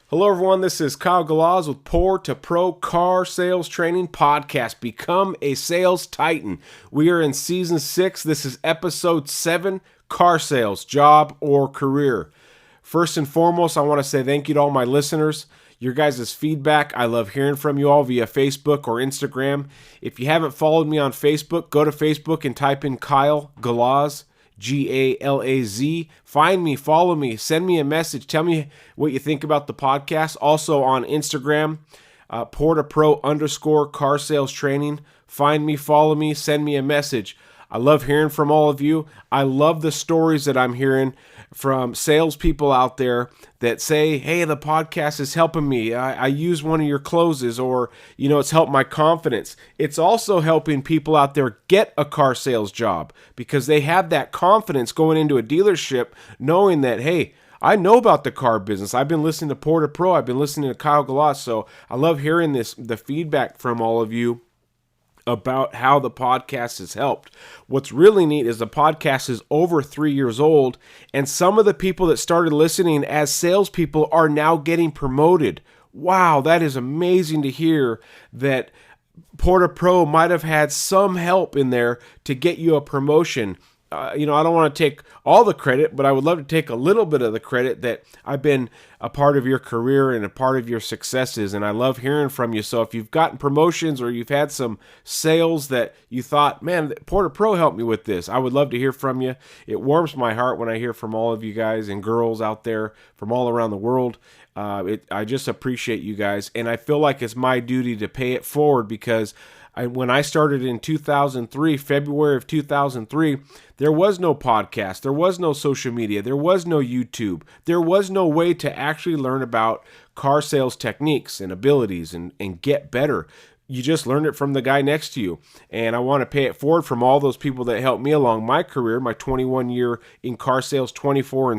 Hello everyone, this is Kyle Galaz with Poor2Pro Car Sales Training Podcast. Become a sales titan. We are in season 6. This is episode 7, car sales, job or career. First and foremost, I want to say thank you to all my listeners. Your guys' feedback, I love hearing from you all via Facebook or Instagram. If you haven't followed me on Facebook, go to Facebook and type in Kyle Galaz. Galaz. Find me, follow me, send me a message. Tell me what you think about the podcast. Also on Instagram, Poor2Pro _Car Sales Training. Find me, follow me, send me a message. I love hearing from all of you. I love the stories that I'm hearing from salespeople out there that say, hey, the podcast is helping me. I use one of your closes, or, it's helped my confidence. It's also helping people out there get a car sales job because they have that confidence going into a dealership knowing that, hey, I know about the car business. I've been listening to Poor2Pro. I've been listening to Kyle Galaz. So I love hearing the feedback from all of you about how the podcast has helped. What's really neat is the podcast is over 3 years old, and some of the people that started listening as salespeople are now getting promoted. Wow, that is amazing to hear that Poor2Pro might have had some help in there to get you a promotion. I don't want to take all the credit, but I would love to take a little bit of the credit that I've been a part of your career and a part of your successes, and I love hearing from you. So if you've gotten promotions or you've had some sales that you thought, man, Poor2Pro helped me with this, I would love to hear from you. It warms my heart when I hear from all of you guys and girls out there from all around the world. I just appreciate you guys, and I feel like it's my duty to pay it forward because when I started in 2003, February of 2003, there was no podcast, there was no social media, there was no YouTube, there was no way to actually learn about car sales techniques and abilities and get better. You just learned it from the guy next to you. And I want to pay it forward from all those people that helped me along my career, my 21 year in car sales, 24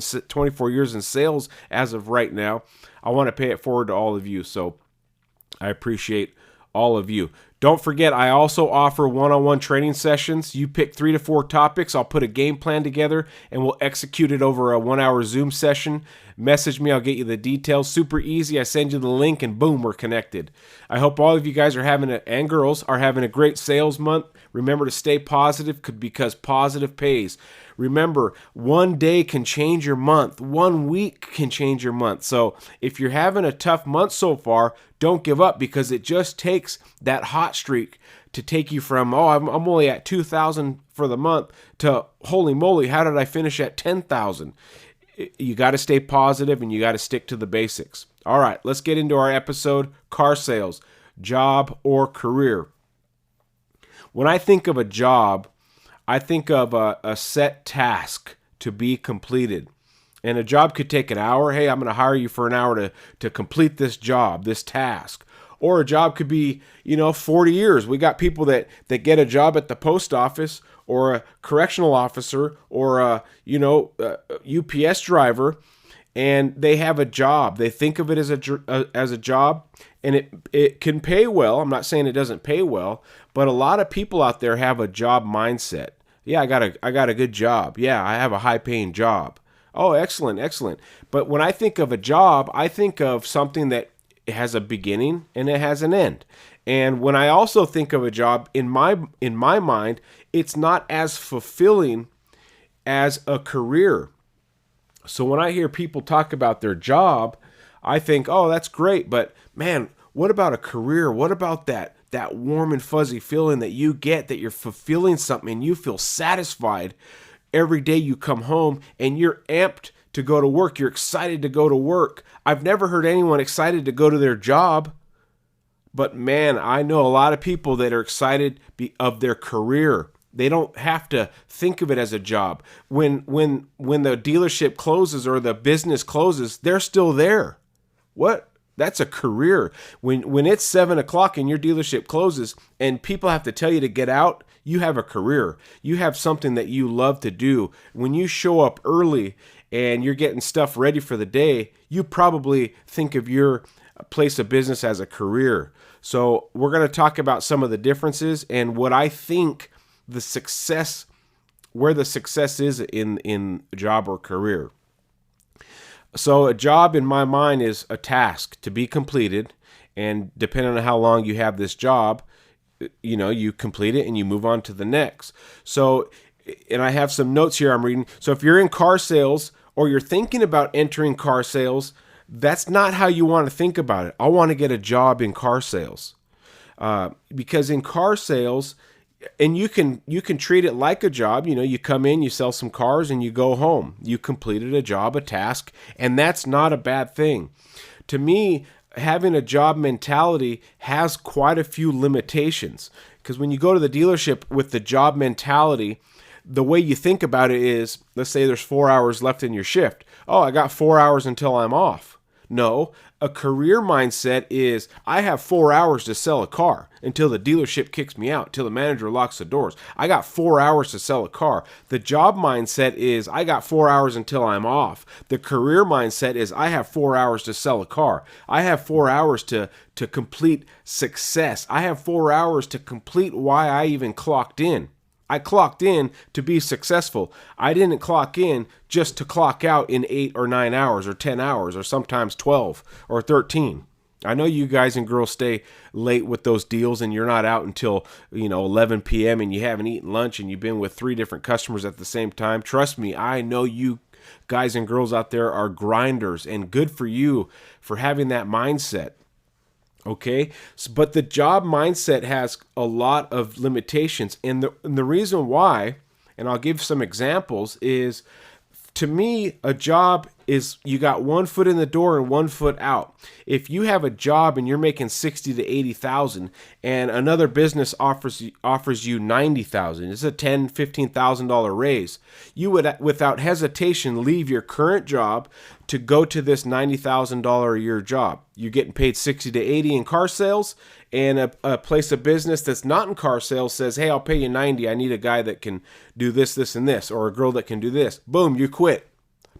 years in sales as of right now. I want to pay it forward to all of you. So I appreciate all of you. Don't forget, I also offer one-on-one training sessions. You pick 3 to 4 topics. I'll put a game plan together and we'll execute it over a 1-hour Zoom session. Message me, I'll get you the details. Super easy. I send you the link and boom, we're connected. I hope all of you guys and girls are having a great sales month. Remember to stay positive because positive pays. Remember, one day can change your month. 1 week can change your month. So if you're having a tough month so far, don't give up because it just takes that hot streak to take you from, I'm only at 2,000 for the month to, holy moly, how did I finish at 10,000? You got to stay positive and you got to stick to the basics. All right, let's get into our episode, car sales, job or career. When I think of a job, I think of a set task to be completed. And a job could take an hour. Hey, I'm going to hire you for an hour to complete this job, this task. Or a job could be, 40 years. We got people that get a job at the post office or a correctional officer or a UPS driver, and they have a job. They think of it as a job, and it can pay well. I'm not saying it doesn't pay well, but a lot of people out there have a job mindset. Yeah, I got a good job. Yeah, I have a high-paying job. Oh, excellent. But when I think of a job, I think of something that has a beginning and it has an end. And when I also think of a job, in my mind, it's not as fulfilling as a career. So when I hear people talk about their job, I think, oh, that's great. But man, what about a career? What about that warm and fuzzy feeling that you get that you're fulfilling something and you feel satisfied every day you come home and you're amped to go to work. You're excited to go to work. I've never heard anyone excited to go to their job, but man, I know a lot of people that are excited of their career. They don't have to think of it as a job. When the dealership closes or the business closes, they're still there. What? That's a career. When it's 7 o'clock and your dealership closes and people have to tell you to get out, you have a career. You have something that you love to do. When you show up early and you're getting stuff ready for the day, you probably think of your place of business as a career. So we're going to talk about some of the differences and what I think where the success is in job or career. So a job in my mind is a task to be completed, and depending on how long you have this job, you complete it and you move on to the next. So, and I have some notes here I'm reading. So if you're in car sales or you're thinking about entering car sales, that's not how you want to think about it. I want to get a job in car sales, because in car sales, and you can treat it like a job. You come in, you sell some cars, and you go home. You completed a job, a task, and that's not a bad thing. To me, having a job mentality has quite a few limitations, because when you go to the dealership with the job mentality, the way you think about it is, let's say there's 4 hours left in your shift. Oh, I got 4 hours until I'm off. No, a career mindset is, I have 4 hours to sell a car until the dealership kicks me out, till the manager locks the doors. I got 4 hours to sell a car. The job mindset is, I got 4 hours until I'm off. The career mindset is, I have 4 hours to sell a car. I have 4 hours to complete success. I have 4 hours to complete why I even clocked in. I clocked in to be successful. I didn't clock in just to clock out in 8 or 9 hours or 10 hours or sometimes 12 or 13. I know you guys and girls stay late with those deals and you're not out until 11 p.m. and you haven't eaten lunch and you've been with 3 different customers at the same time. Trust me, I know you guys and girls out there are grinders, and good for you for having that mindset. Okay, but the job mindset has a lot of limitations, and the reason why, and I'll give some examples, is, to me, a job is, you got 1 foot in the door and 1 foot out. If you have a job and you're making 60 to 80,000, and another business offers you 90,000, it's a $10,000-$15,000 raise. You would, without hesitation, leave your current job to go to this $90,000 a year job. You're getting paid 60 to 80 in car sales, and a place of business that's not in car sales says, hey, I'll pay you 90. I need a guy that can do this, this, and this, or a girl that can do this. Boom, you quit.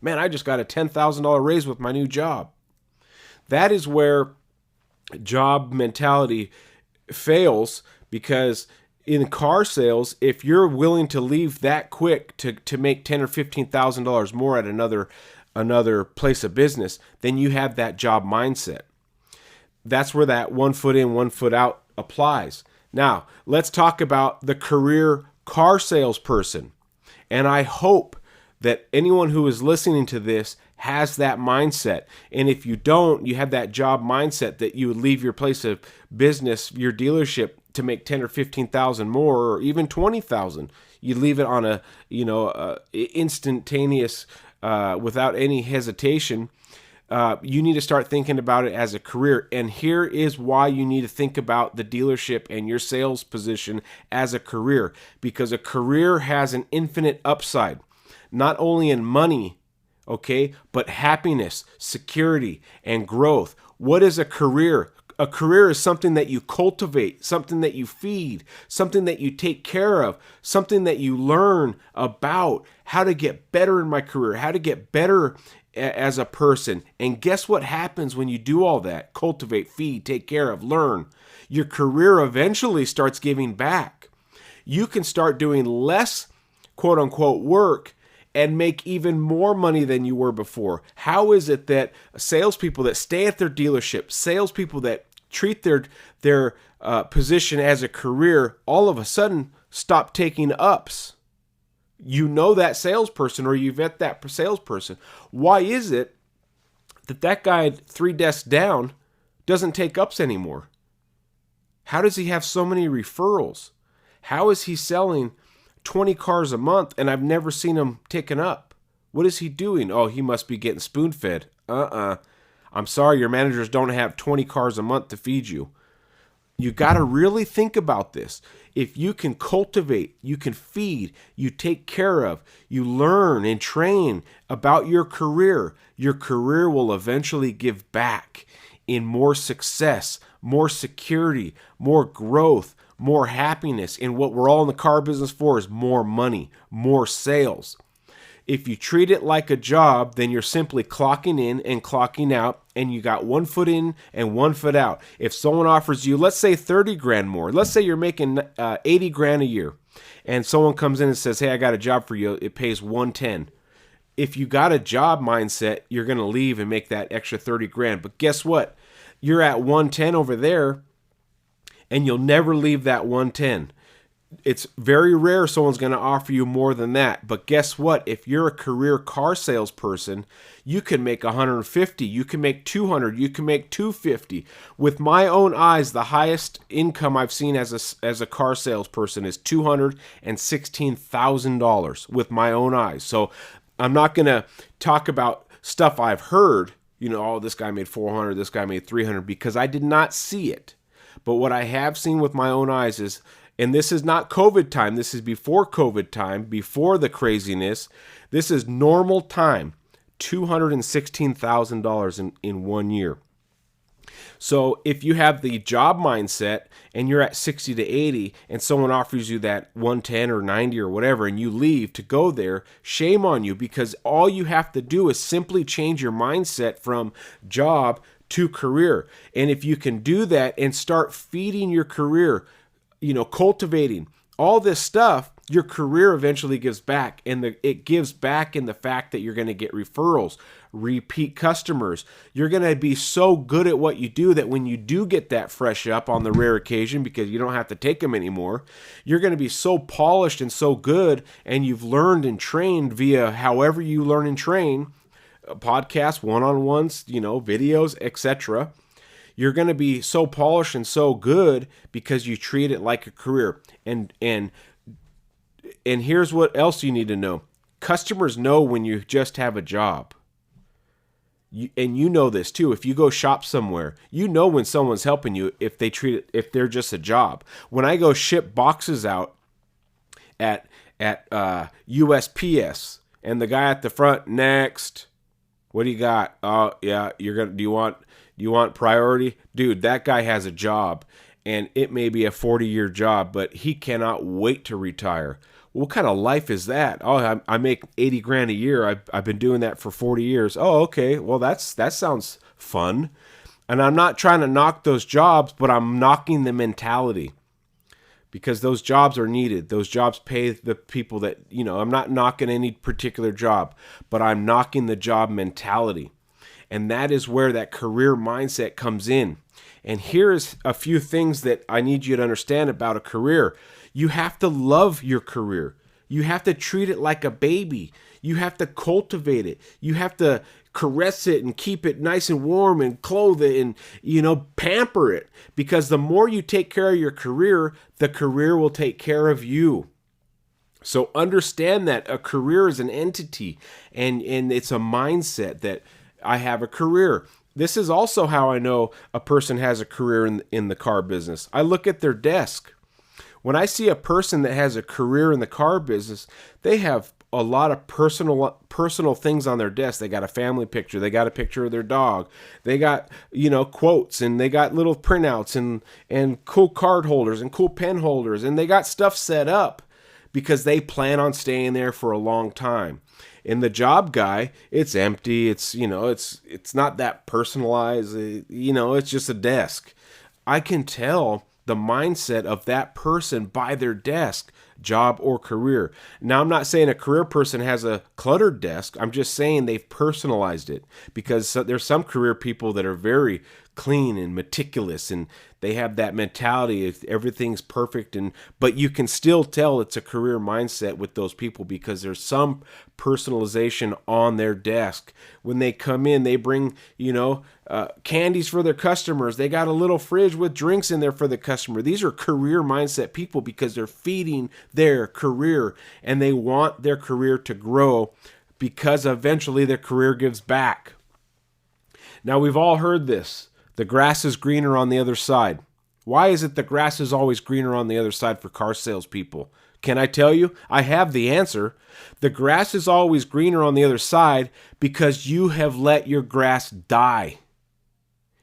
Man, I just got a $10,000 raise with my new job. That is where job mentality fails, because in car sales, if you're willing to leave that quick to make $10,000 or $15,000 more at another place of business, then you have that job mindset. That's where that 1 foot in, 1 foot out applies. Now, let's talk about the career car salesperson. And I hope that anyone who is listening to this has that mindset. And if you don't, you have that job mindset that you would leave your place of business, your dealership, to make 10 or 15,000 more, or even 20,000. You leave it on a instantaneous, without any hesitation. You need to start thinking about it as a career. And here is why you need to think about the dealership and your sales position as a career, because a career has an infinite upside, not only in money, okay, but happiness, security, and growth. What is a career? A career is something that you cultivate, something that you feed, something that you take care of, something that you learn about how to get better in my career, how to get better as a person. And guess what happens when you do all that? Cultivate, feed, take care of, learn. Your career eventually starts giving back. You can start doing less, quote unquote, work and make even more money than you were before. How is it that salespeople that stay at their dealership, salespeople that treat their position as a career, all of a sudden stop taking ups? You know that salesperson, or you've met that salesperson. Why is it that guy 3 desks down doesn't take ups anymore? How does he have so many referrals? How is he selling 20 cars a month and I've never seen him taken up? What is he doing? Oh, he must be getting spoon-fed. I'm sorry, your managers don't have 20 cars a month to feed you. You got to really think about this. If you can cultivate, you can feed, you take care of, you learn and train about your career will eventually give back in more success, more security, more growth, more happiness. And what we're all in the car business for is more money, more sales. If you treat it like a job, then you're simply clocking in and clocking out, and you got 1 foot in and 1 foot out. If someone offers you, let's say 30 grand more, let's say you're making 80 grand a year, and someone comes in and says, hey, I got a job for you, it pays 110. if you got a job mindset, you're going to leave and make that extra 30 grand. But guess what? You're at 110 over there, and you'll never leave that 110. It's very rare someone's going to offer you more than that. But guess what? If you're a career car salesperson, you can make 150, you can make 200, you can make 250. With my own eyes, the highest income I've seen as a car salesperson is $216,000 with my own eyes. So I'm not going to talk about stuff I've heard, oh, this guy made 400, this guy made 300, because I did not see it. But what I have seen with my own eyes is, and this is not COVID time, this is before COVID time, before the craziness, this is normal time, $216,000 in 1 year. So if you have the job mindset and you're at 60 to 80 and someone offers you that 110 or 90 or whatever and you leave to go there, shame on you, because all you have to do is simply change your mindset from job to career. And if you can do that and start feeding your career, cultivating all this stuff, your career eventually gives back. And it gives back in the fact that you're going to get referrals, repeat customers. You're going to be so good at what you do that when you do get that fresh up on the rare occasion, because you don't have to take them anymore, you're going to be so polished and so good, and you've learned and trained via however you learn and train, podcasts, one-on-ones, videos, etc. You're going to be so polished and so good because you treat it like a career. And here's what else you need to know. Customers know when you just have a job. And you know this too. If you go shop somewhere, you know when someone's helping you if they treat it, if they're just a job. When I go ship boxes out at USPS and the guy at the front, next, what do you got? Oh yeah, do you want priority? Dude, that guy has a job, and it may be a 40-year job, but he cannot wait to retire. What kind of life is that? Oh, I make 80 grand a year. I've been doing that for 40 years. Oh, okay. Well, that sounds fun. And I'm not trying to knock those jobs, but I'm knocking the mentality, because those jobs are needed. Those jobs pay the people that, I'm not knocking any particular job, but I'm knocking the job mentality. And that is where that career mindset comes in. And here's a few things that I need you to understand about a career. You have to love your career. You have to treat it like a baby. You have to cultivate it. You have to caress it and keep it nice and warm and clothe it and, pamper it. Because the more you take care of your career, the career will take care of you. So understand that a career is an entity, and it's a mindset that I have a career. This is also how I know a person has a career in the car business. I look at their desk. When I see a person that has a career in the car business, they have a lot of personal things on their desk. They got a family picture. They got a picture of their dog. They got, quotes, and they got little printouts and cool card holders and cool pen holders. And they got stuff set up because they plan on staying there for a long time. In the job guy, it's empty. It's not that personalized. It's just a desk. I can tell the mindset of that person by their desk, job or career. Now, I'm not saying a career person has a cluttered desk. I'm just saying they've personalized it, because there's some career people that are very clean and meticulous, and they have that mentality if everything's perfect, but you can still tell it's a career mindset with those people, because there's some personalization on their desk. When they come in, they bring candies for their customers. They got a little fridge with drinks in there for the customer. These are career mindset people because they're feeding their career, and they want their career to grow, because eventually their career gives back. Now, we've all heard this. The grass is greener on the other side. Why is it the grass is always greener on the other side for car salespeople? Can I tell you? I have the answer. The grass is always greener on the other side because you have let your grass die.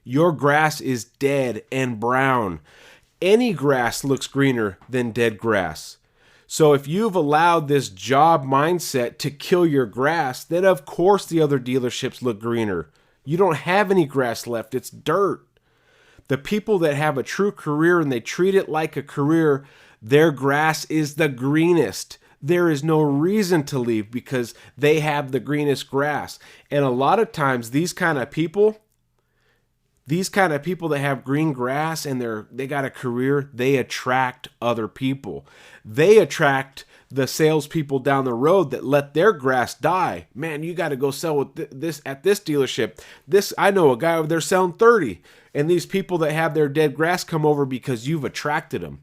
Your grass is dead and brown. Any grass looks greener than dead grass. So if you've allowed this job mindset to kill your grass, then of course the other dealerships look greener. You don't have any grass left. It's dirt. The people that have a true career and they treat it like a career, their grass is the greenest. there is no reason to leave because they have the greenest grass. And a lot of times these kind of people that have green grass and they got a career, they attract other people. They attract the salespeople down the road that let their grass die. Man, you got to go sell with this at this dealership. I know a guy over there selling 30, and these people that have their dead grass come over because you've attracted them.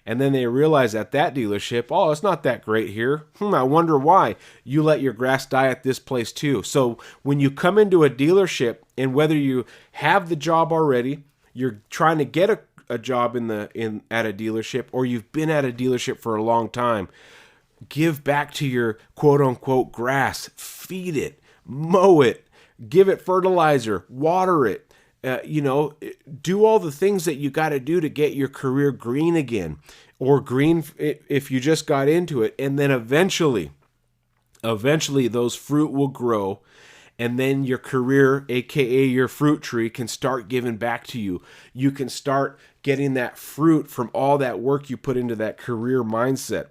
And then they realize at that dealership, oh, it's not that great here. I wonder why. You let your grass die at this place too. So when you come into a dealership, and whether you have the job already, you're trying to get a job at a dealership, or you've been at a dealership for a long time, give back to your quote unquote grass. Feed it, mow it, give it fertilizer, water it. Do all the things that you got to do to get your career green again, or green if you just got into it. And then eventually those fruit will grow, and then your career, aka your fruit tree, can start giving back to you. You can start getting that fruit from all that work you put into that career mindset.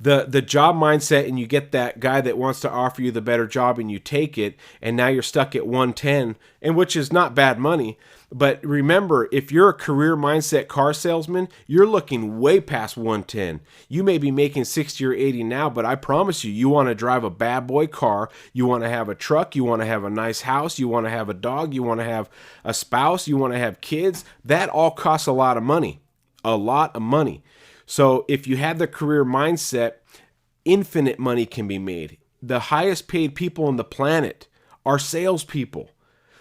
The job mindset, and you get that guy that wants to offer you the better job, and you take it, and now you're stuck at 110, and which is not bad money. But remember, if you're a career mindset car salesman, you're looking way past 110. You may be making 60 or 80 now, but I promise you want to drive a bad boy car. You want to have a truck. You want to have a nice house. You want to have a dog. You want to have a spouse. You want to have kids. That all costs a lot of money. A lot of money. So if you have the career mindset, infinite money can be made. The highest paid people on the planet are salespeople.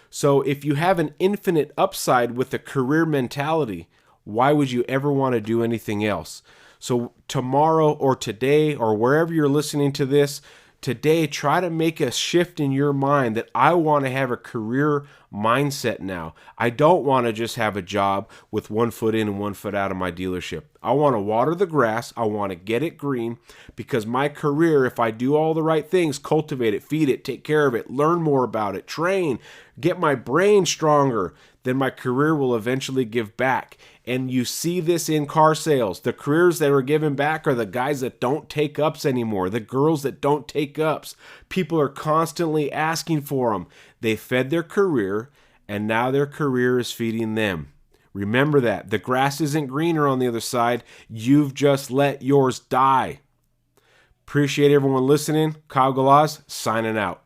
So if you have an infinite upside with a career mentality, why would you ever want to do anything else? So tomorrow or today or wherever you're listening to this, today try to make a shift in your mind that I want to have a career mindset now. I don't want to just have a job with 1 foot in and 1 foot out of my dealership. I want to water the grass. I want to get it green, because my career, if I do all the right things, cultivate it, feed it, take care of it, learn more about it, train, get my brain stronger, then my career will eventually give back. And you see this in car sales. The careers that are given back are the guys that don't take ups anymore, the girls that don't take ups. People are constantly asking for them. They fed their career, and now their career is feeding them. Remember that. The grass isn't greener on the other side. You've just let yours die. Appreciate everyone listening. Kyle Galaz, signing out.